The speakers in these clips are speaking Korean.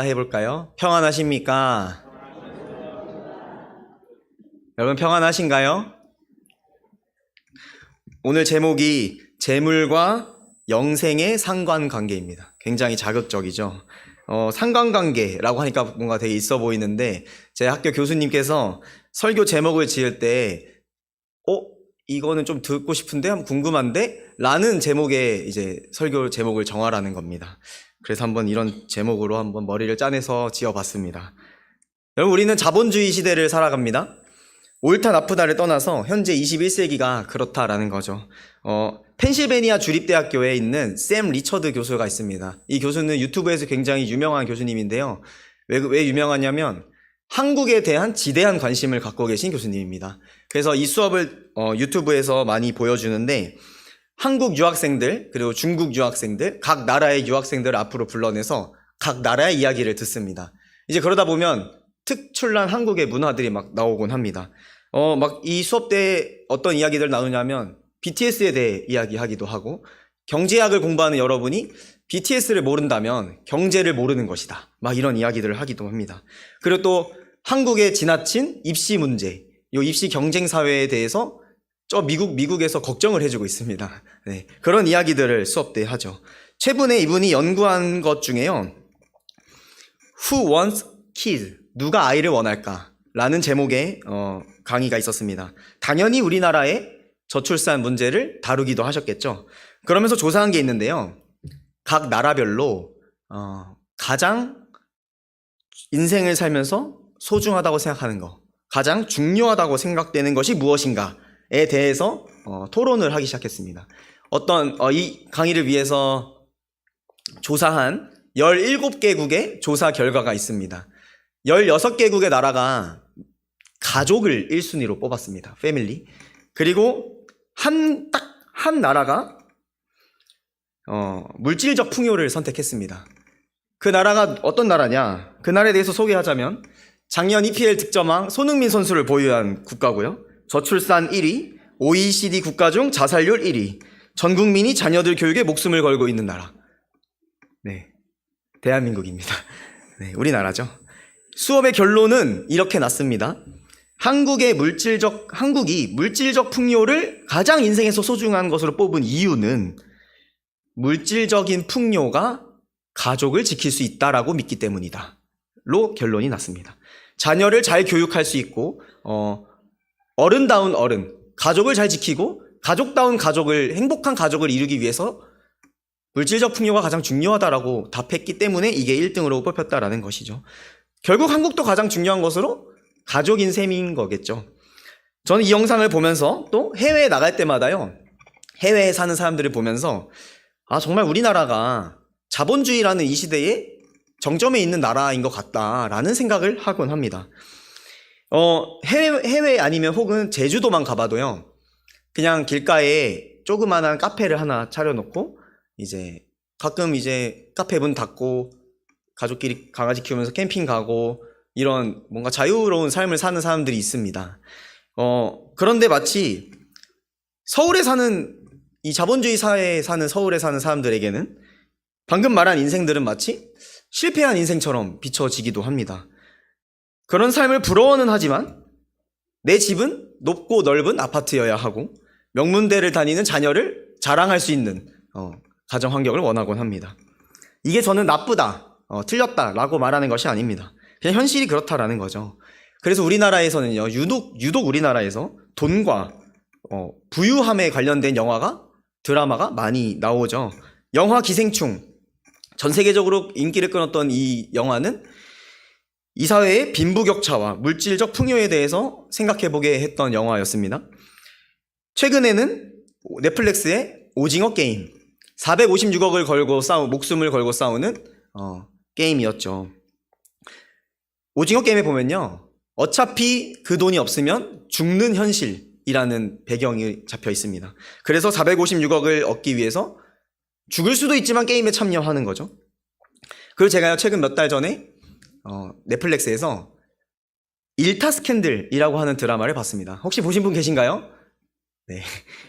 해볼까요? 평안하십니까? 여러분 평안하신가요? 오늘 제목이 재물과 영생의 상관관계입니다. 굉장히 자극적이죠. 상관관계라고 하니까 뭔가 되게 있어 보이는데 제 학교 교수님께서 설교 제목을 지을 때 이거는 좀 듣고 싶은데 한번 궁금한데 라는 제목의 이제 설교 제목을 정하라는 겁니다. 그래서 한번 이런 제목으로 한번 머리를 짜내서 지어봤습니다. 여러분, 우리는 자본주의 시대를 살아갑니다. 옳다 나쁘다를 떠나서 현재 21세기가 그렇다라는 거죠. 펜실베니아 주립대학교에 있는 샘 리처드 교수가 있습니다. 이 교수는 유튜브에서 굉장히 유명한 교수님인데요. 왜 유명하냐면 한국에 대한 지대한 관심을 갖고 계신 교수님입니다. 그래서 이 수업을 유튜브에서 많이 보여주는데 한국 유학생들 그리고 중국 유학생들 각 나라의 유학생들을 앞으로 불러내서 각 나라의 이야기를 듣습니다. 이제 그러다 보면 특출난 한국의 문화들이 막 나오곤 합니다. 막 이 수업 때 어떤 이야기들 나누냐면 BTS에 대해 이야기하기도 하고, 경제학을 공부하는 여러분이 BTS를 모른다면 경제를 모르는 것이다, 막 이런 이야기들을 하기도 합니다. 그리고 또 한국의 지나친 입시 문제, 이 입시 경쟁 사회에 대해서 미국에서 걱정을 해주고 있습니다. 네, 그런 이야기들을 수업 때 하죠. 최근에 이분이 연구한 것 중에요, Who wants kids? 누가 아이를 원할까? 라는 제목의 강의가 있었습니다. 당연히 우리나라의 저출산 문제를 다루기도 하셨겠죠. 그러면서 조사한 게 있는데요, 각 나라별로 가장 인생을 살면서 소중하다고 생각하는 거, 가장 중요하다고 생각되는 것이 무엇인가에 대해서 토론을 하기 시작했습니다. 이 강의를 위해서 조사한 17개국의 조사 결과가 있습니다. 16개국의 나라가 가족을 1순위로 뽑았습니다. 패밀리. 그리고 딱 한 나라가 물질적 풍요를 선택했습니다. 그 나라가 어떤 나라냐? 그 나라에 대해서 소개하자면 작년 EPL 득점왕 손흥민 선수를 보유한 국가고요. 저출산 1위, OECD 국가 중 자살률 1위, 전 국민이 자녀들 교육에 목숨을 걸고 있는 나라. 네, 대한민국입니다. 네, 우리나라죠. 수업의 결론은 이렇게 났습니다. 한국이 물질적 풍요를 가장 인생에서 소중한 것으로 뽑은 이유는 물질적인 풍요가 가족을 지킬 수 있다라고 믿기 때문이다 로 결론이 났습니다. 자녀를 잘 교육할 수 있고 어른다운 어른, 가족을 잘 지키고 가족다운 행복한 가족을 이루기 위해서 물질적 풍요가 가장 중요하다라고 답했기 때문에 이게 1등으로 뽑혔다라는 것이죠. 결국 한국도 가장 중요한 것으로 가족인 셈인 거겠죠. 저는 이 영상을 보면서 또 해외에 나갈 때마다요, 해외에 사는 사람들을 보면서 정말 우리나라가 자본주의라는 이 시대에 정점에 있는 나라인 것 같다라는 생각을 하곤 합니다. 해외 아니면 혹은 제주도만 가봐도요, 그냥 길가에 조그만한 카페를 하나 차려놓고 가끔 카페 문 닫고 가족끼리 강아지 키우면서 캠핑 가고 이런 뭔가 자유로운 삶을 사는 사람들이 있습니다. 그런데 마치 서울에 사는, 이 자본주의 사회에 사는 서울에 사는 사람들에게는 방금 말한 인생들은 마치 실패한 인생처럼 비춰지기도 합니다. 그런 삶을 부러워는 하지만 내 집은 높고 넓은 아파트여야 하고 명문대를 다니는 자녀를 자랑할 수 있는 가정 환경을 원하곤 합니다. 이게 저는 나쁘다, 틀렸다라고 말하는 것이 아닙니다. 그냥 현실이 그렇다라는 거죠. 그래서 우리나라에서는요, 유독 우리나라에서 돈과 부유함에 관련된 드라마가 많이 나오죠. 영화 기생충, 전 세계적으로 인기를 끌었던 이 영화는 이 사회의 빈부격차와 물질적 풍요에 대해서 생각해보게 했던 영화였습니다. 최근에는 넷플릭스의 오징어 게임, 456억을 걸고 목숨을 걸고 싸우는 게임이었죠. 오징어 게임에 보면요, 어차피 그 돈이 없으면 죽는 현실이라는 배경이 잡혀 있습니다. 그래서 456억을 얻기 위해서 죽을 수도 있지만 게임에 참여하는 거죠. 그리고 제가요, 최근 몇 달 전에 넷플릭스에서 일타 스캔들이라고 하는 드라마를 봤습니다. 혹시 보신 분 계신가요? 네,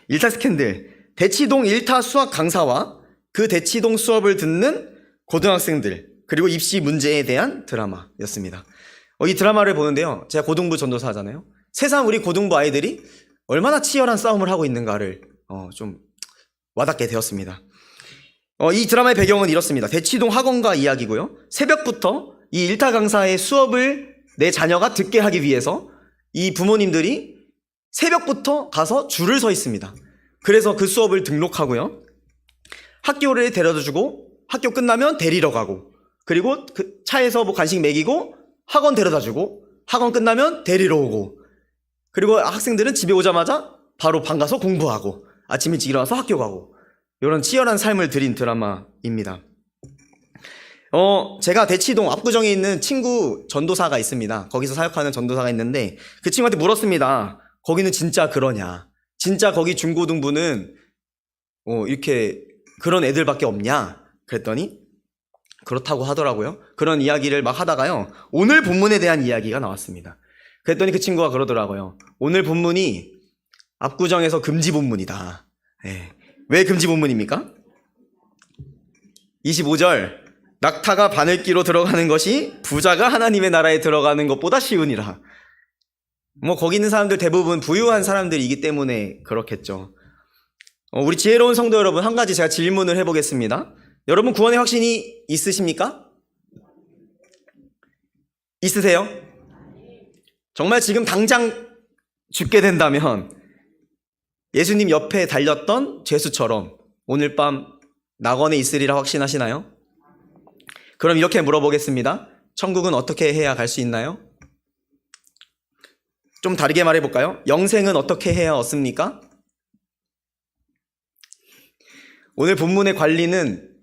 일타 스캔들. 대치동 일타 수학 강사와 그 대치동 수업을 듣는 고등학생들, 그리고 입시 문제에 대한 드라마였습니다. 이 드라마를 보는데요. 제가 고등부 전도사잖아요. 세상 우리 고등부 아이들이 얼마나 치열한 싸움을 하고 있는가를 좀 와닿게 되었습니다. 이 드라마의 배경은 이렇습니다. 대치동 학원가 이야기고요. 새벽부터 이 일타 강사의 수업을 내 자녀가 듣게 하기 위해서 이 부모님들이 새벽부터 가서 줄을 서 있습니다. 그래서 그 수업을 등록하고요. 학교를 데려다 주고 학교 끝나면 데리러 가고 그리고 그 차에서 뭐 간식 먹이고 학원 데려다 주고 학원 끝나면 데리러 오고 그리고 학생들은 집에 오자마자 바로 방 가서 공부하고 아침 일찍 일어나서 학교 가고 이런 치열한 삶을 드린 드라마입니다. 제가 대치동 압구정에 있는 친구 전도사가 있습니다. 거기서 사역하는 전도사가 있는데 그 친구한테 물었습니다. 거기는 진짜 그러냐? 진짜 거기 중고등부는 이렇게 그런 애들밖에 없냐? 그랬더니 그렇다고 하더라고요. 그런 이야기를 막 하다가요. 오늘 본문에 대한 이야기가 나왔습니다. 그랬더니 그 친구가 그러더라고요. 오늘 본문이 압구정에서 금지 본문이다. 네. 왜 금지 본문입니까? 25절 낙타가 바늘기로 들어가는 것이 부자가 하나님의 나라에 들어가는 것보다 쉬우니라. 거기 있는 사람들 대부분 부유한 사람들이기 때문에 그렇겠죠. 우리 지혜로운 성도 여러분, 한 가지 제가 질문을 해보겠습니다. 여러분 구원의 확신이 있으십니까? 있으세요? 정말 지금 당장 죽게 된다면 예수님 옆에 달렸던 죄수처럼 오늘 밤 낙원에 있으리라 확신하시나요? 그럼 이렇게 물어보겠습니다. 천국은 어떻게 해야 갈 수 있나요? 좀 다르게 말해볼까요? 영생은 어떻게 해야 얻습니까? 오늘 본문의 관리는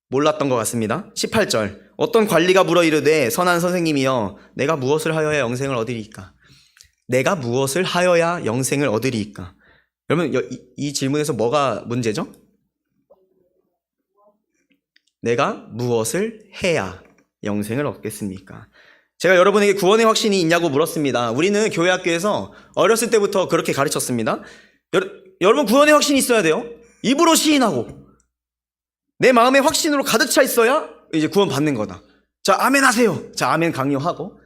몰랐던 것 같습니다. 18절 어떤 관리가 물어 이르되 선한 선생님이여 내가 무엇을 하여야 영생을 얻으리이까? 내가 무엇을 하여야 영생을 얻으리이까? 여러분 이 질문에서 뭐가 문제죠? 내가 무엇을 해야 영생을 얻겠습니까? 제가 여러분에게 구원의 확신이 있냐고 물었습니다. 우리는 교회 학교에서 어렸을 때부터 그렇게 가르쳤습니다. 여러분 구원의 확신이 있어야 돼요. 입으로 시인하고 내 마음의 확신으로 가득 차 있어야 이제 구원 받는 거다. 자, 아멘 하세요. 자, 아멘 강요하고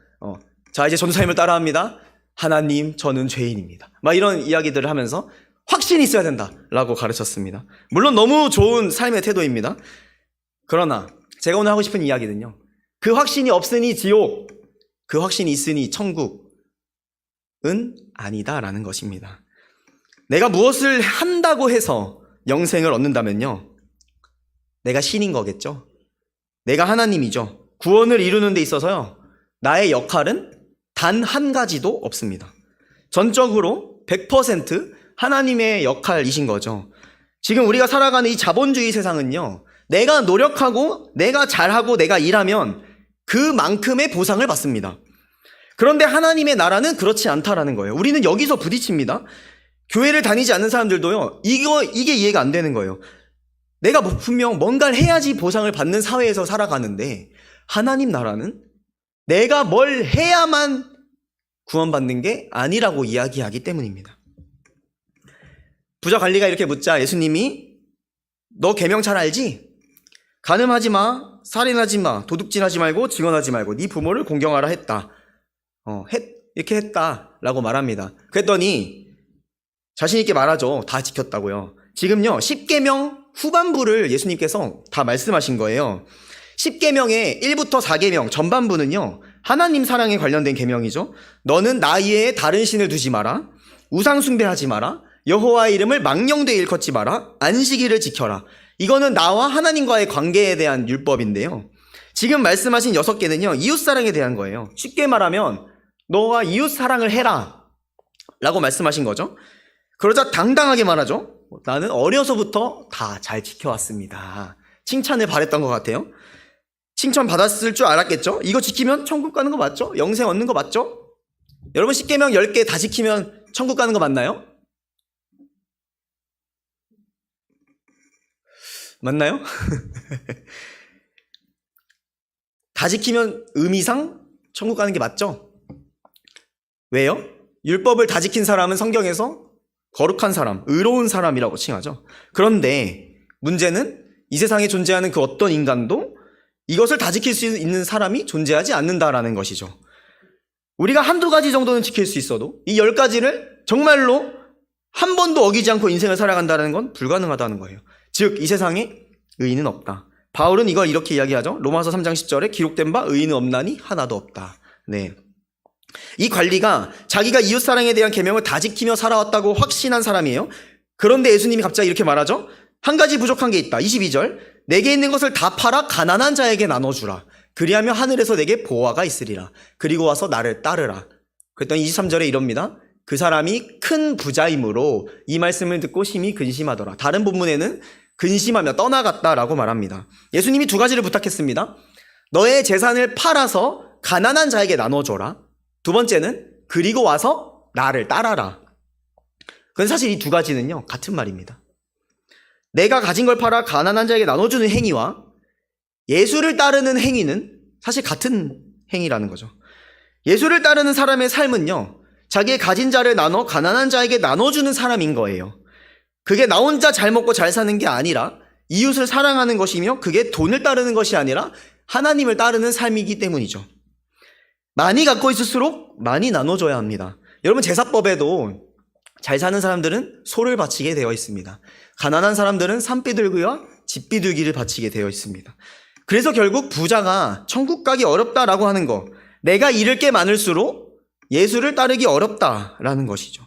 자, 이제 전도사님을 따라합니다. 하나님, 저는 죄인입니다. 막 이런 이야기들을 하면서 확신이 있어야 된다라고 가르쳤습니다. 물론 너무 좋은 삶의 태도입니다. 그러나 제가 오늘 하고 싶은 이야기는요. 그 확신이 없으니 지옥, 그 확신이 있으니 천국은 아니다라는 것입니다. 내가 무엇을 한다고 해서 영생을 얻는다면요. 내가 신인 거겠죠. 내가 하나님이죠. 구원을 이루는 데 있어서요. 나의 역할은 단 한 가지도 없습니다. 전적으로 100% 하나님의 역할이신 거죠. 지금 우리가 살아가는 이 자본주의 세상은요. 내가 노력하고 내가 잘하고 내가 일하면 그만큼의 보상을 받습니다. 그런데 하나님의 나라는 그렇지 않다라는 거예요. 우리는 여기서 부딪힙니다. 교회를 다니지 않는 사람들도요. 이게 이해가 안 되는 거예요. 내가 분명 뭔가를 해야지 보상을 받는 사회에서 살아가는데 하나님 나라는 내가 뭘 해야만 구원받는 게 아니라고 이야기하기 때문입니다. 부자 관리가 이렇게 묻자 예수님이 너 계명 잘 알지? 간음하지 마, 살인하지 마, 도둑질하지 말고 증언하지 말고 네 부모를 공경하라 했다. 이렇게 했다라고 말합니다. 그랬더니 자신 있게 말하죠. 다 지켰다고요. 지금요 10계명 후반부를 예수님께서 다 말씀하신 거예요. 10계명의 1부터 4계명 전반부는요 하나님 사랑에 관련된 계명이죠. 너는 나 외에 다른 신을 두지 마라. 우상 숭배하지 마라. 여호와의 이름을 망령되이 일컫지 마라. 안식일을 지켜라. 이거는 나와 하나님과의 관계에 대한 율법인데요. 지금 말씀하신 6개는요 이웃사랑에 대한 거예요. 쉽게 말하면 너가 이웃사랑을 해라 라고 말씀하신 거죠. 그러자 당당하게 말하죠. 나는 어려서부터 다 잘 지켜왔습니다. 칭찬을 바랬던 것 같아요. 칭찬 받았을 줄 알았겠죠. 이거 지키면 천국 가는 거 맞죠? 영생 얻는 거 맞죠? 여러분 10계명 10개 다 지키면 천국 가는 거 맞나요? 맞나요? 다 지키면 의미상 천국 가는 게 맞죠? 왜요? 율법을 다 지킨 사람은 성경에서 거룩한 사람, 의로운 사람이라고 칭하죠. 그런데 문제는 이 세상에 존재하는 그 어떤 인간도 이것을 다 지킬 수 있는 사람이 존재하지 않는다라는 것이죠. 우리가 한두 가지 정도는 지킬 수 있어도 이 10가지를 정말로 한 번도 어기지 않고 인생을 살아간다는 건 불가능하다는 거예요. 즉, 이 세상에 의인은 없다. 바울은 이걸 이렇게 이야기하죠. 로마서 3장 10절에 기록된 바 의인은 없나니 하나도 없다. 네. 이 관리가 자기가 이웃사랑에 대한 계명을 다 지키며 살아왔다고 확신한 사람이에요. 그런데 예수님이 갑자기 이렇게 말하죠. 한 가지 부족한 게 있다. 22절. 내게 있는 것을 다 팔아 가난한 자에게 나눠주라. 그리하면 하늘에서 내게 보화가 있으리라. 그리고 와서 나를 따르라. 그랬더니 23절에 이럽니다. 그 사람이 큰 부자이므로 이 말씀을 듣고 심히 근심하더라. 다른 본문에는 근심하며 떠나갔다라고 말합니다. 예수님이 두 가지를 부탁했습니다. 너의 재산을 팔아서 가난한 자에게 나눠줘라. 두 번째는 그리고 와서 나를 따라라. 그건 사실 이 두 가지는요, 같은 말입니다. 내가 가진 걸 팔아 가난한 자에게 나눠주는 행위와 예수를 따르는 행위는 사실 같은 행위라는 거죠. 예수를 따르는 사람의 삶은요, 자기의 가진 자를 나눠 가난한 자에게 나눠주는 사람인 거예요. 그게 나 혼자 잘 먹고 잘 사는 게 아니라 이웃을 사랑하는 것이며 그게 돈을 따르는 것이 아니라 하나님을 따르는 삶이기 때문이죠. 많이 갖고 있을수록 많이 나눠줘야 합니다. 여러분, 제사법에도 잘 사는 사람들은 소를 바치게 되어 있습니다. 가난한 사람들은 산비둘기와 집비둘기를 바치게 되어 있습니다. 그래서 결국 부자가 천국 가기 어렵다라고 하는 거, 내가 잃을 게 많을수록 예수를 따르기 어렵다라는 것이죠.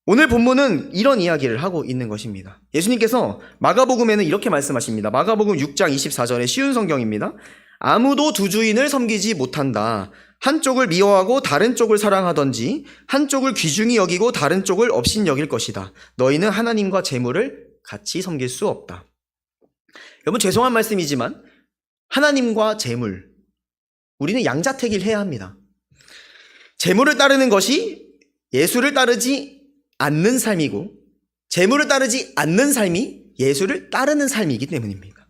오늘 본문은 이런 이야기를 하고 있는 것입니다. 예수님께서 마가복음에는 이렇게 말씀하십니다. 마가복음 6장 24절에 쉬운 성경입니다. 아무도 두 주인을 섬기지 못한다. 한쪽을 미워하고 다른 쪽을 사랑하든지 한쪽을 귀중히 여기고 다른 쪽을 업신 여길 것이다. 너희는 하나님과 재물을 같이 섬길 수 없다. 여러분, 죄송한 말씀이지만 하나님과 재물, 우리는 양자택일 해야 합니다. 재물을 따르는 것이 예수를 따르지 않는 삶이고 재물을 따르지 않는 삶이 예수를 따르는 삶이기 때문입니다.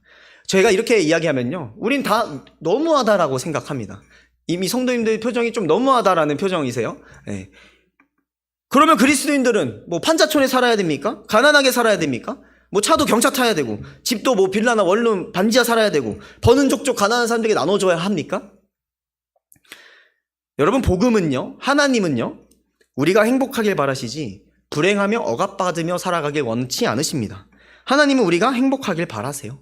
저희가 이렇게 이야기하면요, 우린 다 너무하다라고 생각합니다. 이미 성도님들 표정이 좀 너무하다라는 표정이세요. 네. 그러면 그리스도인들은 뭐 판자촌에 살아야 됩니까? 가난하게 살아야 됩니까? 뭐 차도 경차 타야 되고 집도 뭐 빌라나 원룸 반지하 살아야 되고 버는 족족 가난한 사람들에게 나눠줘야 합니까? 여러분, 복음은요, 하나님은요, 우리가 행복하길 바라시지 불행하며 억압받으며 살아가길 원치 않으십니다. 하나님은 우리가 행복하길 바라세요.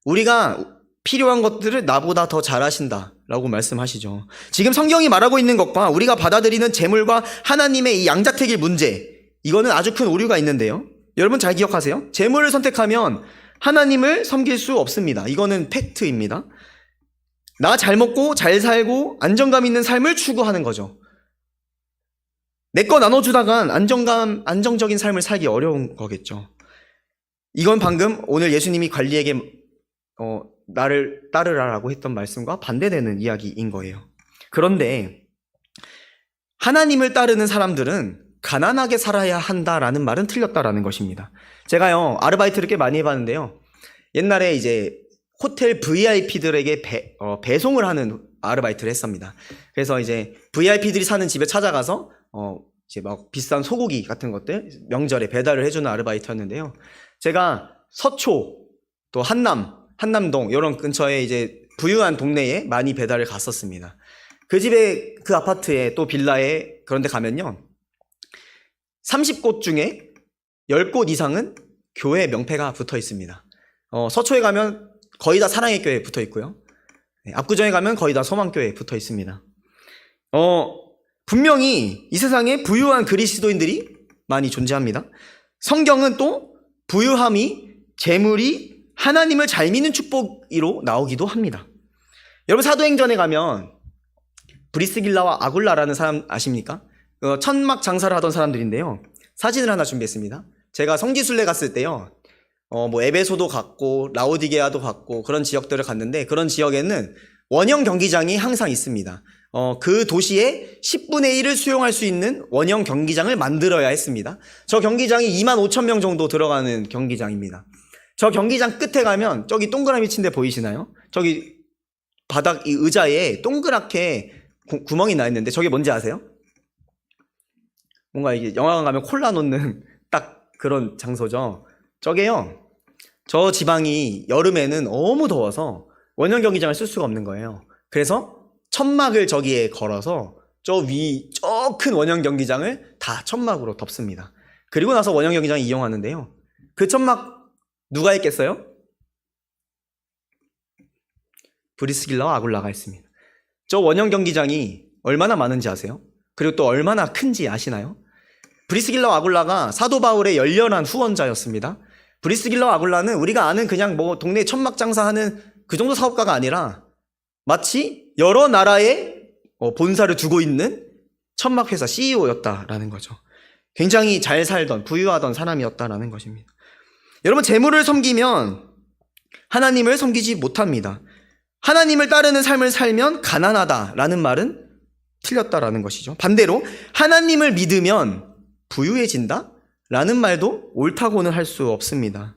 우리가 필요한 것들을 나보다 더 잘하신다라고 말씀하시죠. 지금 성경이 말하고 있는 것과 우리가 받아들이는 재물과 하나님의 이 양자택일 문제, 이거는 아주 큰 오류가 있는데요. 여러분 잘 기억하세요. 재물을 선택하면 하나님을 섬길 수 없습니다. 이거는 팩트입니다. 나 잘 먹고 잘 살고 안정감 있는 삶을 추구하는 거죠. 내 거 나눠주다간 안정적인 삶을 살기 어려운 거겠죠. 이건 방금 오늘 예수님이 관리에게 나를 따르라라고 했던 말씀과 반대되는 이야기인 거예요. 그런데 하나님을 따르는 사람들은 가난하게 살아야 한다라는 말은 틀렸다라는 것입니다. 제가요, 아르바이트를 꽤 많이 해봤는데요. 옛날에 이제 호텔 VIP들에게 배송을 하는 아르바이트를 했습니다. 그래서 이제 VIP들이 사는 집에 찾아가서 이제 막 비싼 소고기 같은 것들 명절에 배달을 해주는 아르바이트였는데요. 제가 서초 또 한남동 이런 근처에 이제 부유한 동네에 많이 배달을 갔었습니다. 그 집에, 그 아파트에 또 빌라에 그런 데 가면요, 30곳 중에 10곳 이상은 교회 명패가 붙어 있습니다. 서초에 가면 거의 다 사랑의 교회에 붙어 있고요. 압구정에 가면 거의 다 소망교회에 붙어 있습니다. 분명히 이 세상에 부유한 그리스도인들이 많이 존재합니다. 성경은 또 부유함이, 재물이 하나님을 잘 믿는 축복으로 나오기도 합니다. 여러분, 사도행전에 가면 브리스길라와 아굴라라는 사람 아십니까? 천막 장사를 하던 사람들인데요. 사진을 하나 준비했습니다. 제가 성지순례 갔을 때요, 뭐 에베소도 갔고 라오디게아도 갔고 그런 지역들을 갔는데, 그런 지역에는 원형 경기장이 항상 있습니다. 그 도시의 10분의 1을 수용할 수 있는 원형 경기장을 만들어야 했습니다. 저 경기장이 25,000명 정도 들어가는 경기장입니다. 저 경기장 끝에 가면 저기 동그라미 친 데 보이시나요? 저기 바닥 이 의자에 동그랗게 구멍이 나 있는데 저게 뭔지 아세요? 뭔가 이게 영화관 가면 콜라 놓는 딱 그런 장소죠. 저게요, 저 지방이 여름에는 너무 더워서 원형 경기장을 쓸 수가 없는 거예요. 그래서 천막을 저기에 걸어서 저 큰 원형 경기장을 다 천막으로 덮습니다. 그리고 나서 원형 경기장을 이용하는데요. 그 천막 누가 했겠어요? 브리스길라와 아굴라가 했습니다. 저 원형 경기장이 얼마나 많은지 아세요? 그리고 또 얼마나 큰지 아시나요? 브리스길라와 아굴라가 사도 바울의 열렬한 후원자였습니다. 브리스길라와 아굴라는 우리가 아는 그냥 뭐 동네 천막 장사하는 그 정도 사업가가 아니라 마치 여러 나라에 본사를 두고 있는 천막 회사 CEO였다라는 거죠. 굉장히 잘 살던 부유하던 사람이었다라는 것입니다. 여러분, 재물을 섬기면 하나님을 섬기지 못합니다. 하나님을 따르는 삶을 살면 가난하다라는 말은 틀렸다라는 것이죠. 반대로 하나님을 믿으면 부유해진다라는 말도 옳다고는 할 수 없습니다.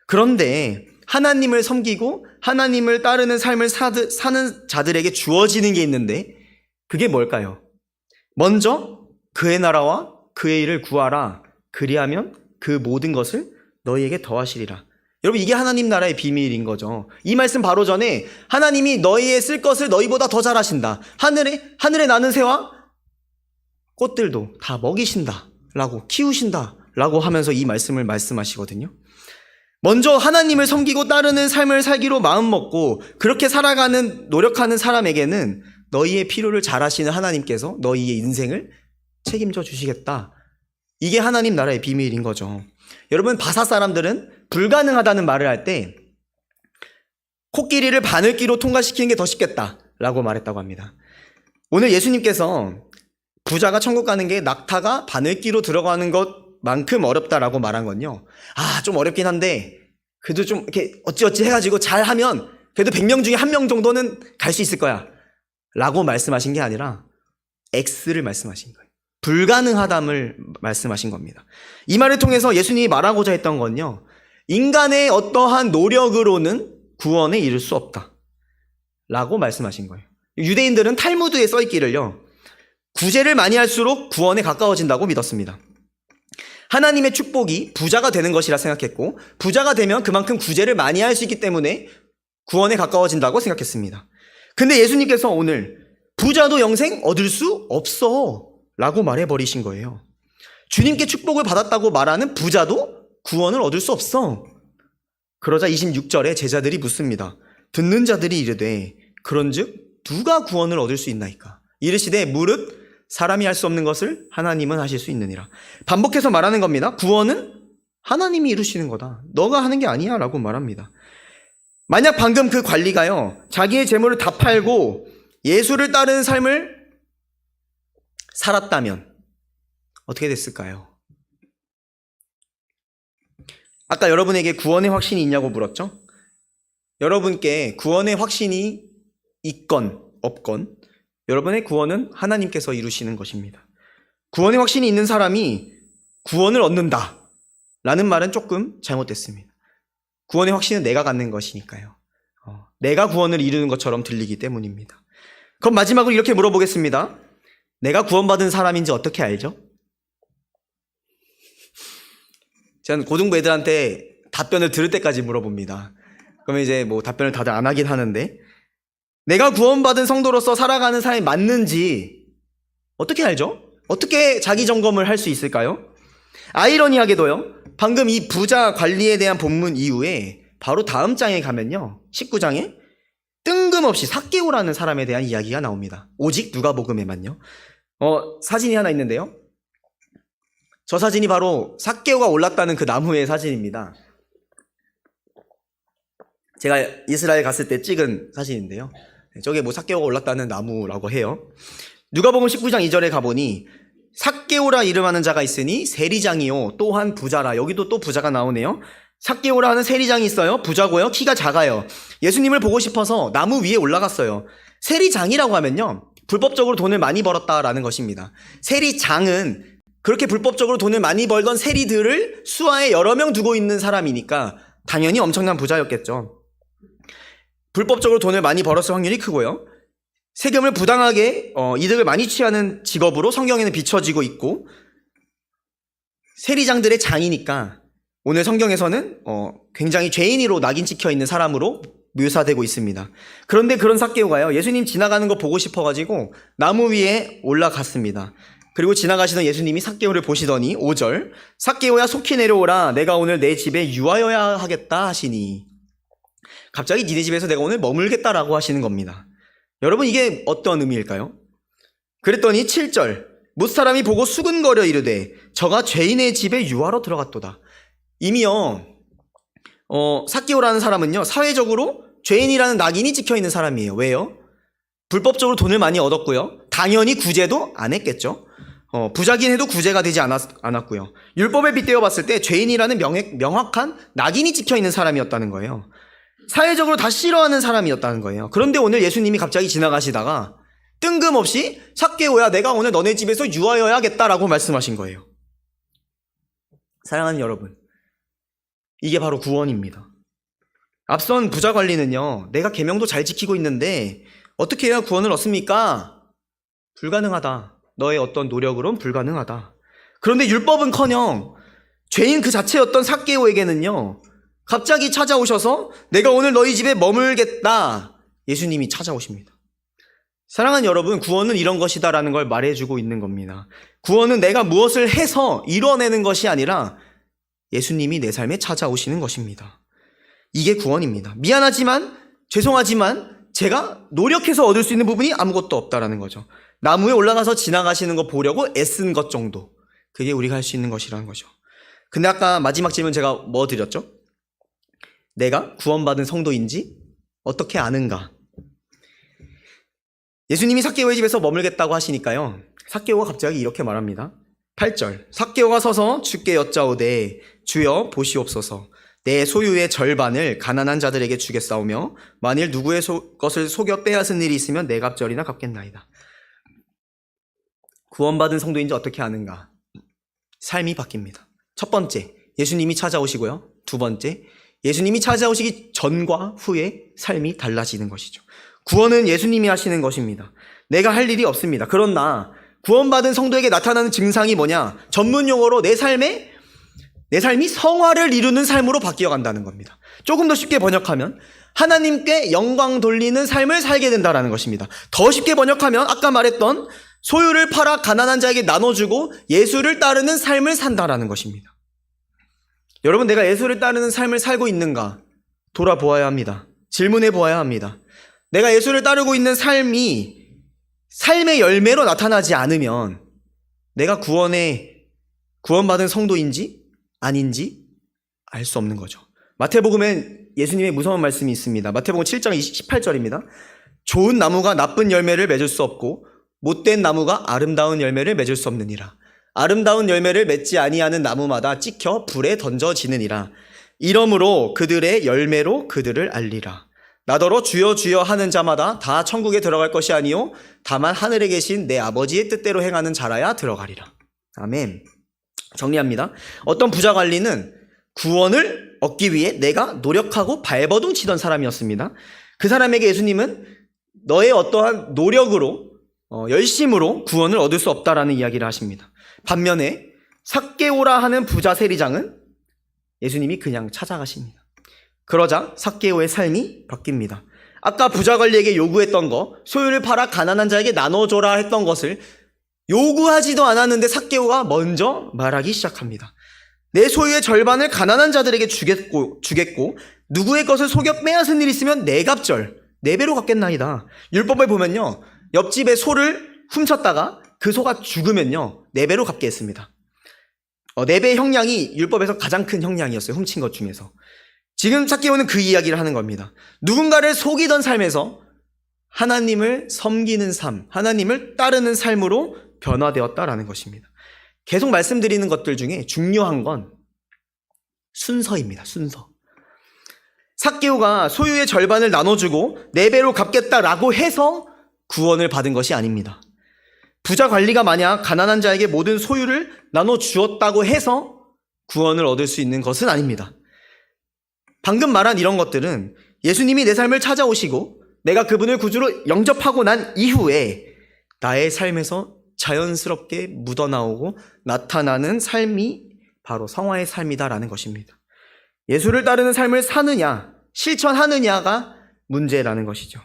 그런데 하나님을 섬기고 하나님을 따르는 삶을 사는 자들에게 주어지는 게 있는데 그게 뭘까요? 먼저 그의 나라와 그의 일을 구하라. 그리하면 그 모든 것을 너희에게 더하시리라. 여러분, 이게 하나님 나라의 비밀인 거죠. 이 말씀 바로 전에 하나님이 너희의 쓸 것을 너희보다 더 잘하신다. 하늘에 나는 새와 꽃들도 다 먹이신다 라고, 키우신다 라고 하면서 이 말씀을 말씀하시거든요. 먼저 하나님을 섬기고 따르는 삶을 살기로 마음먹고 그렇게 노력하는 사람에게는 너희의 필요를 잘 아시는 하나님께서 너희의 인생을 책임져 주시겠다. 이게 하나님 나라의 비밀인 거죠. 여러분, 바사 사람들은 불가능하다는 말을 할 때 코끼리를 바늘기로 통과시키는 게 더 쉽겠다라고 말했다고 합니다. 오늘 예수님께서 부자가 천국 가는 게 낙타가 바늘기로 들어가는 것만큼 어렵다라고 말한 건요. 좀 어렵긴 한데 그래도 좀 이렇게 어찌어찌 해가지고 잘하면 그래도 100명 중에 1명 정도는 갈 수 있을 거야 라고 말씀하신 게 아니라 X를 말씀하신 거예요. 불가능하담을 말씀하신 겁니다. 이 말을 통해서 예수님이 말하고자 했던 건요, 인간의 어떠한 노력으로는 구원에 이를 수 없다 라고 말씀하신 거예요. 유대인들은 탈무드에 써있기를요, 구제를 많이 할수록 구원에 가까워진다고 믿었습니다. 하나님의 축복이 부자가 되는 것이라 생각했고, 부자가 되면 그만큼 구제를 많이 할 수 있기 때문에 구원에 가까워진다고 생각했습니다. 근데 예수님께서 오늘 부자도 영생 얻을 수 없어 라고 말해버리신 거예요. 주님께 축복을 받았다고 말하는 부자도 구원을 얻을 수 없어. 그러자 26절에 제자들이 묻습니다. 듣는 자들이 이르되 그런즉 누가 구원을 얻을 수 있나이까? 이르시되 무릇 사람이 할 수 없는 것을 하나님은 하실 수 있느니라. 반복해서 말하는 겁니다. 구원은 하나님이 이루시는 거다. 너가 하는 게 아니야 라고 말합니다. 만약 방금 그 관리가요, 자기의 재물을 다 팔고 예수를 따르는 삶을 살았다면 어떻게 됐을까요? 아까 여러분에게 구원의 확신이 있냐고 물었죠? 여러분께 구원의 확신이 있건 없건 여러분의 구원은 하나님께서 이루시는 것입니다. 구원의 확신이 있는 사람이 구원을 얻는다 라는 말은 조금 잘못됐습니다. 구원의 확신은 내가 갖는 것이니까요. 내가 구원을 이루는 것처럼 들리기 때문입니다. 그럼 마지막으로 이렇게 물어보겠습니다. 내가 구원받은 사람인지 어떻게 알죠? 저는 고등부 애들한테 답변을 들을 때까지 물어봅니다. 그러면 이제 뭐 답변을 다들 안 하긴 하는데, 내가 구원받은 성도로서 살아가는 삶이 맞는지 어떻게 알죠? 어떻게 자기 점검을 할 수 있을까요? 아이러니하게도요, 방금 이 부자 관리에 대한 본문 이후에 바로 다음 장에 가면요, 19장에 뜬금없이 삭개오라는 사람에 대한 이야기가 나옵니다. 오직 누가복음에만요. 사진이 하나 있는데요, 저 사진이 바로 삭개오가 올랐다는 그 나무의 사진입니다. 제가 이스라엘 갔을 때 찍은 사진인데요, 저게 뭐 삭개오가 올랐다는 나무라고 해요. 누가복음 19장 2절에 가보니 삭개오라 이름하는 자가 있으니 세리장이요 또한 부자라. 여기도 또 부자가 나오네요. 삭개오라 하는 세리장이 있어요. 부자고요, 키가 작아요. 예수님을 보고 싶어서 나무 위에 올라갔어요. 세리장이라고 하면요, 불법적으로 돈을 많이 벌었다라는 것입니다. 세리장은 그렇게 불법적으로 돈을 많이 벌던 세리들을 수하에 여러 명 두고 있는 사람이니까 당연히 엄청난 부자였겠죠. 불법적으로 돈을 많이 벌었을 확률이 크고요, 세금을 부당하게 이득을 많이 취하는 직업으로 성경에는 비춰지고 있고, 세리장들의 장이니까 오늘 성경에서는 굉장히 죄인으로 낙인 찍혀 있는 사람으로 묘사되고 있습니다. 그런데 그런 삭개오가요, 예수님 지나가는 거 보고 싶어가지고 나무 위에 올라갔습니다. 그리고 지나가시던 예수님이 삭개오를 보시더니 5절, 삭개오야 속히 내려오라. 내가 오늘 내 집에 유하여야 하겠다 하시니. 갑자기 니네 집에서 내가 오늘 머물겠다라고 하시는 겁니다. 여러분, 이게 어떤 의미일까요? 그랬더니 7절, 못 사람이 보고 수근거려 이르되 저가 죄인의 집에 유하러 들어갔도다. 이미요, 삭개오라는 사람은요, 사회적으로 죄인이라는 낙인이 찍혀있는 사람이에요. 왜요? 불법적으로 돈을 많이 얻었고요, 당연히 구제도 안 했겠죠. 부자긴 해도 구제가 되지 않았고요. 율법에 빗대어 봤을 때 죄인이라는 명확한 낙인이 찍혀있는 사람이었다는 거예요. 사회적으로 다 싫어하는 사람이었다는 거예요. 그런데 오늘 예수님이 갑자기 지나가시다가 뜬금없이 삭개오야, 내가 오늘 너네 집에서 유하여야겠다라고 말씀하신 거예요. 사랑하는 여러분, 이게 바로 구원입니다. 앞선 부자 관리는요, 내가 계명도 잘 지키고 있는데 어떻게 해야 구원을 얻습니까? 불가능하다. 너의 어떤 노력으론 불가능하다. 그런데 율법은커녕 죄인 그 자체였던 삭개오에게는요, 갑자기 찾아오셔서 내가 오늘 너희 집에 머물겠다. 예수님이 찾아오십니다. 사랑하는 여러분, 구원은 이런 것이다라는 걸 말해주고 있는 겁니다. 구원은 내가 무엇을 해서 이뤄내는 것이 아니라 예수님이 내 삶에 찾아오시는 것입니다. 이게 구원입니다. 미안하지만, 죄송하지만 제가 노력해서 얻을 수 있는 부분이 아무것도 없다라는 거죠. 나무에 올라가서 지나가시는 거 보려고 애쓴 것 정도, 그게 우리가 할 수 있는 것이라는 거죠. 근데 아까 마지막 질문 제가 뭐 드렸죠? 내가 구원받은 성도인지 어떻게 아는가? 예수님이 삭개오의 집에서 머물겠다고 하시니까요, 삭개오가 갑자기 이렇게 말합니다. 8절, 삭개오가 서서 주께 여짜오되 주여 보시옵소서. 내 소유의 절반을 가난한 자들에게 주겠사오며 만일 누구의 것을 속여 빼앗은 일이 있으면 내 갑절이나 갚겠나이다. 구원받은 성도인지 어떻게 아는가? 삶이 바뀝니다. 첫 번째, 예수님이 찾아오시고요. 두 번째, 예수님이 찾아오시기 전과 후에 삶이 달라지는 것이죠. 구원은 예수님이 하시는 것입니다. 내가 할 일이 없습니다. 그러나 구원받은 성도에게 나타나는 증상이 뭐냐? 전문 용어로 내 삶이 성화를 이루는 삶으로 바뀌어간다는 겁니다. 조금 더 쉽게 번역하면 하나님께 영광 돌리는 삶을 살게 된다는 것입니다. 더 쉽게 번역하면 아까 말했던 소유를 팔아 가난한 자에게 나눠주고 예수를 따르는 삶을 산다는 것입니다. 여러분, 내가 예수를 따르는 삶을 살고 있는가 돌아보아야 합니다. 질문해 보아야 합니다. 내가 예수를 따르고 있는 삶이 삶의 열매로 나타나지 않으면 내가 구원받은 성도인지 아닌지 알 수 없는 거죠. 마태복음엔 예수님의 무서운 말씀이 있습니다. 마태복음 7장 18절입니다. 좋은 나무가 나쁜 열매를 맺을 수 없고 못된 나무가 아름다운 열매를 맺을 수 없느니라. 아름다운 열매를 맺지 아니하는 나무마다 찍혀 불에 던져지느니라. 이러므로 그들의 열매로 그들을 알리라. 나더러 주여 주여 하는 자마다 다 천국에 들어갈 것이 아니요 다만 하늘에 계신 내 아버지의 뜻대로 행하는 자라야 들어가리라. 아멘. 정리합니다. 어떤 부자 관리는 구원을 얻기 위해 내가 노력하고 발버둥 치던 사람이었습니다. 그 사람에게 예수님은 너의 어떠한 노력으로 열심으로 구원을 얻을 수 없다라는 이야기를 하십니다. 반면에 삭개오라 하는 부자 세리장은 예수님이 그냥 찾아가십니다. 그러자 삭개오의 삶이 바뀝니다. 아까 부자 관리에게 요구했던 거, 소유를 팔아 가난한 자에게 나눠줘라 했던 것을 요구하지도 않았는데 삭개오가 먼저 말하기 시작합니다. 내 소유의 절반을 가난한 자들에게 주겠고 누구의 것을 속여 빼앗은 일이 있으면 내 갑절, 네 배로 갚겠나이다. 율법에 보면요, 옆집에 소를 훔쳤다가 그 소가 죽으면요 4배로 갚게 했습니다. 4배 형량이 율법에서 가장 큰 형량이었어요. 훔친 것 중에서. 지금 삭개오는 그 이야기를 하는 겁니다. 누군가를 속이던 삶에서 하나님을 섬기는 삶, 하나님을 따르는 삶으로 변화되었다라는 것입니다. 계속 말씀드리는 것들 중에 중요한 건 순서입니다. 순서. 삭개오가 소유의 절반을 나눠주고 4배로 갚겠다라고 해서 구원을 받은 것이 아닙니다. 부자 관리가 만약 가난한 자에게 모든 소유를 나눠주었다고 해서 구원을 얻을 수 있는 것은 아닙니다. 방금 말한 이런 것들은 예수님이 내 삶을 찾아오시고 내가 그분을 구주로 영접하고 난 이후에 나의 삶에서 자연스럽게 묻어나오고 나타나는 삶이 바로 성화의 삶이다라는 것입니다. 예수를 따르는 삶을 사느냐, 실천하느냐가 문제라는 것이죠.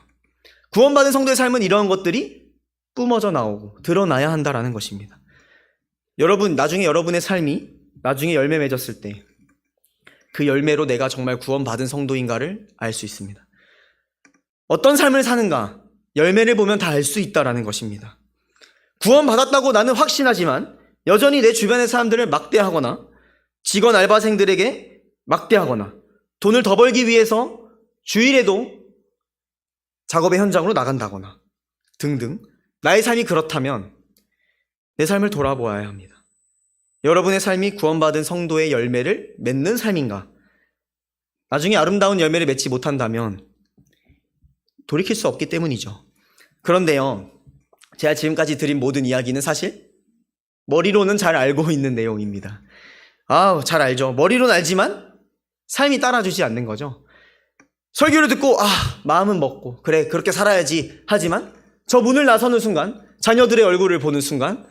구원받은 성도의 삶은 이러한 것들이 뿜어져 나오고 드러나야 한다라는 것입니다. 여러분, 나중에 여러분의 삶이 나중에 열매 맺었을 때 그 열매로 내가 정말 구원받은 성도인가를 알 수 있습니다. 어떤 삶을 사는가 열매를 보면 다 알 수 있다라는 것입니다. 구원받았다고 나는 확신하지만 여전히 내 주변의 사람들을 막대하거나 직원 알바생들에게 막대하거나 돈을 더 벌기 위해서 주일에도 작업의 현장으로 나간다거나 등등 나의 삶이 그렇다면 내 삶을 돌아보아야 합니다. 여러분의 삶이 구원받은 성도의 열매를 맺는 삶인가? 나중에 아름다운 열매를 맺지 못한다면 돌이킬 수 없기 때문이죠. 그런데요, 제가 지금까지 드린 모든 이야기는 사실 머리로는 잘 알고 있는 내용입니다. 잘 알죠. 머리로는 알지만 삶이 따라주지 않는 거죠. 설교를 듣고 마음은 먹고 그래 그렇게 살아야지 하지만 저 문을 나서는 순간 자녀들의 얼굴을 보는 순간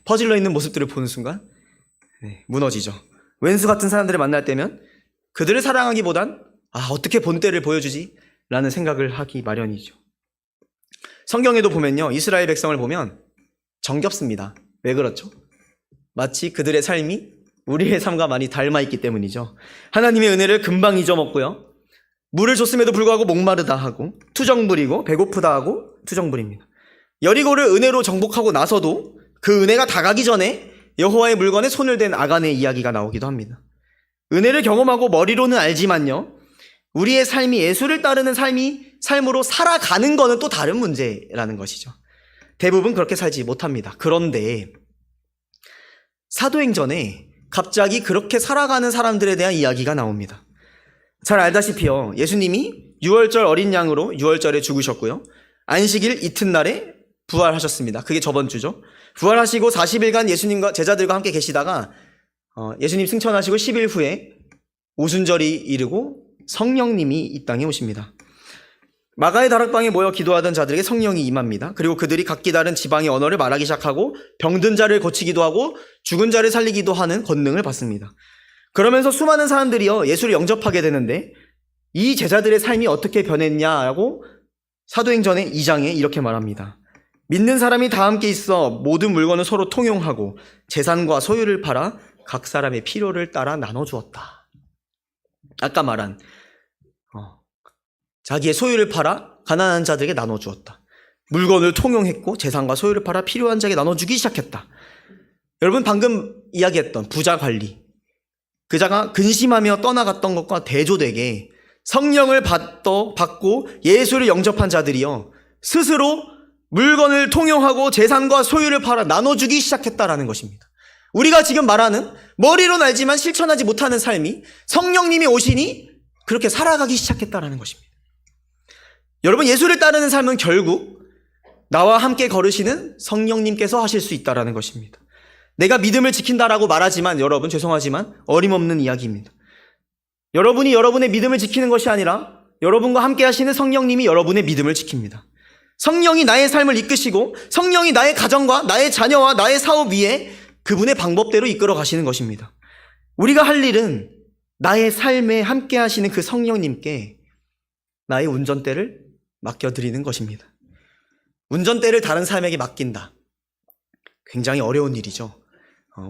퍼질러 있는 모습들을 보는 순간 무너지죠. 왼수 같은 사람들을 만날 때면 그들을 사랑하기보단 어떻게 본때를 보여주지? 라는 생각을 하기 마련이죠. 성경에도 보면요, 이스라엘 백성을 보면 정겹습니다. 왜 그렇죠? 마치 그들의 삶이 우리의 삶과 많이 닮아있기 때문이죠. 하나님의 은혜를 금방 잊어먹고요, 물을 줬음에도 불구하고 목마르다 하고 투정 부리고 배고프다 하고 투정 부립니다. 여리고를 은혜로 정복하고 나서도 그 은혜가 다가기 전에 여호와의 물건에 손을 댄 아간의 이야기가 나오기도 합니다. 은혜를 경험하고 머리로는 알지만요, 우리의 삶이 예수를 따르는 삶으로 살아가는 것은 또 다른 문제라는 것이죠. 대부분 그렇게 살지 못합니다. 그런데 사도행전에 갑자기 그렇게 살아가는 사람들에 대한 이야기가 나옵니다. 잘 알다시피요, 예수님이 유월절 어린 양으로 유월절에 죽으셨고요, 안식일 이튿날에 부활하셨습니다. 그게 저번 주죠. 부활하시고 40일간 예수님과 제자들과 함께 계시다가 예수님 승천하시고 10일 후에 오순절이 이르고 성령님이 이 땅에 오십니다. 마가의 다락방에 모여 기도하던 자들에게 성령이 임합니다. 그리고 그들이 각기 다른 지방의 언어를 말하기 시작하고 병든 자를 고치기도 하고 죽은 자를 살리기도 하는 권능을 받습니다. 그러면서 수많은 사람들이요, 예수를 영접하게 되는데 이 제자들의 삶이 어떻게 변했냐고 사도행전의 2장에 이렇게 말합니다. 믿는 사람이 다 함께 있어 모든 물건을 서로 통용하고 재산과 소유를 팔아 각 사람의 필요를 따라 나눠주었다. 아까 말한 자기의 소유를 팔아 가난한 자들에게 나눠주었다. 물건을 통용했고 재산과 소유를 팔아 필요한 자에게 나눠주기 시작했다. 여러분, 방금 이야기했던 부자 관리, 그자가 근심하며 떠나갔던 것과 대조되게 성령을 받고 예수를 영접한 자들이요, 스스로 물건을 통용하고 재산과 소유를 팔아 나눠주기 시작했다라는 것입니다. 우리가 지금 말하는 머리로는 알지만 실천하지 못하는 삶이 성령님이 오시니 그렇게 살아가기 시작했다라는 것입니다. 여러분, 예수를 따르는 삶은 결국 나와 함께 걸으시는 성령님께서 하실 수 있다라는 것입니다. 내가 믿음을 지킨다라고 말하지만 여러분, 죄송하지만 어림없는 이야기입니다. 여러분이 여러분의 믿음을 지키는 것이 아니라 여러분과 함께 하시는 성령님이 여러분의 믿음을 지킵니다. 성령이 나의 삶을 이끄시고 성령이 나의 가정과 나의 자녀와 나의 사업 위에 그분의 방법대로 이끌어 가시는 것입니다. 우리가 할 일은 나의 삶에 함께 하시는 그 성령님께 나의 운전대를 맡겨드리는 것입니다. 운전대를 다른 사람에게 맡긴다. 굉장히 어려운 일이죠.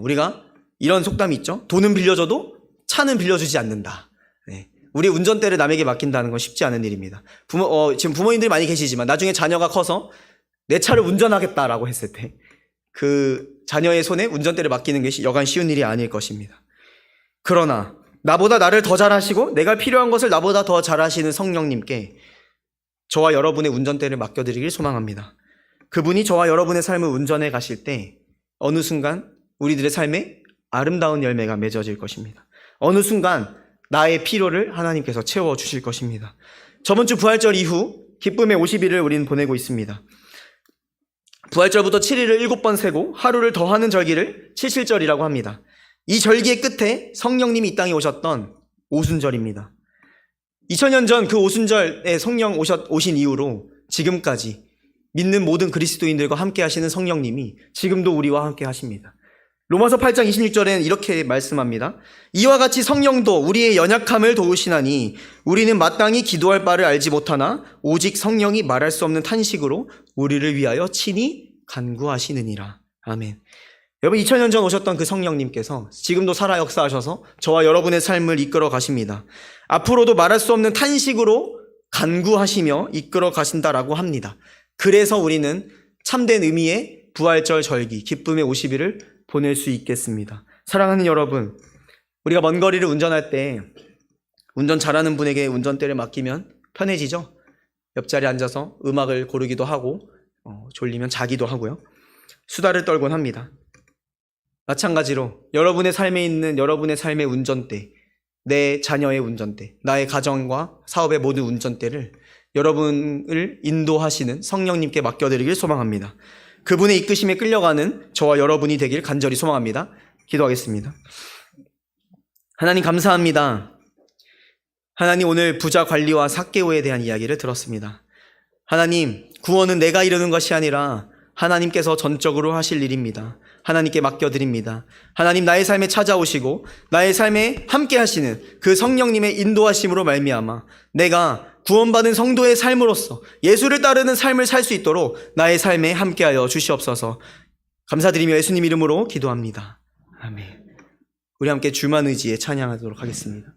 우리가 이런 속담이 있죠. 돈은 빌려줘도 차는 빌려주지 않는다. 우리의 운전대를 남에게 맡긴다는 건 쉽지 않은 일입니다. 지금 부모님들이 많이 계시지만 나중에 자녀가 커서 내 차를 운전하겠다라고 했을 때 그 자녀의 손에 운전대를 맡기는 것이 여간 쉬운 일이 아닐 것입니다. 그러나 나보다 나를 더 잘하시고 내가 필요한 것을 나보다 더 잘하시는 성령님께 저와 여러분의 운전대를 맡겨드리길 소망합니다. 그분이 저와 여러분의 삶을 운전해 가실 때 어느 순간 우리들의 삶에 아름다운 열매가 맺어질 것입니다. 어느 순간 나의 필요를 하나님께서 채워주실 것입니다. 저번 주 부활절 이후 기쁨의 50일을 우리는 보내고 있습니다. 부활절부터 7일을 7번 세고 하루를 더하는 절기를 칠실절이라고 합니다. 이 절기의 끝에 성령님이 이 땅에 오셨던 오순절입니다. 2000년 전 그 오순절에 성령 오신 이후로 지금까지 믿는 모든 그리스도인들과 함께 하시는 성령님이 지금도 우리와 함께 하십니다. 로마서 8장 26절에는 이렇게 말씀합니다. 이와 같이 성령도 우리의 연약함을 도우시나니 우리는 마땅히 기도할 바를 알지 못하나 오직 성령이 말할 수 없는 탄식으로 우리를 위하여 친히 간구하시느니라. 아멘. 여러분, 2000년 전 오셨던 그 성령님께서 지금도 살아 역사하셔서 저와 여러분의 삶을 이끌어 가십니다. 앞으로도 말할 수 없는 탄식으로 간구하시며 이끌어 가신다라고 합니다. 그래서 우리는 참된 의미의 부활절 절기, 기쁨의 50일을 보낼 수 있겠습니다. 사랑하는 여러분, 우리가 먼 거리를 운전할 때 운전 잘하는 분에게 운전대를 맡기면 편해지죠? 옆자리에 앉아서 음악을 고르기도 하고 졸리면 자기도 하고요. 수다를 떨곤 합니다. 마찬가지로 여러분의 삶에 있는 여러분의 삶의 운전대, 내 자녀의 운전대, 나의 가정과 사업의 모든 운전대를 여러분을 인도하시는 성령님께 맡겨드리길 소망합니다. 그분의 이끄심에 끌려가는 저와 여러분이 되길 간절히 소망합니다. 기도하겠습니다. 하나님 감사합니다. 하나님, 오늘 부자 관리와 삭개오에 대한 이야기를 들었습니다. 하나님, 구원은 내가 이루는 것이 아니라 하나님께서 전적으로 하실 일입니다. 하나님께 맡겨드립니다. 하나님, 나의 삶에 찾아오시고 나의 삶에 함께 하시는 그 성령님의 인도하심으로 말미암아 내가 구원받은 성도의 삶으로서 예수를 따르는 삶을 살 수 있도록 나의 삶에 함께하여 주시옵소서. 감사드리며 예수님 이름으로 기도합니다. 아멘. 우리 함께 주만 의지에 찬양하도록 하겠습니다.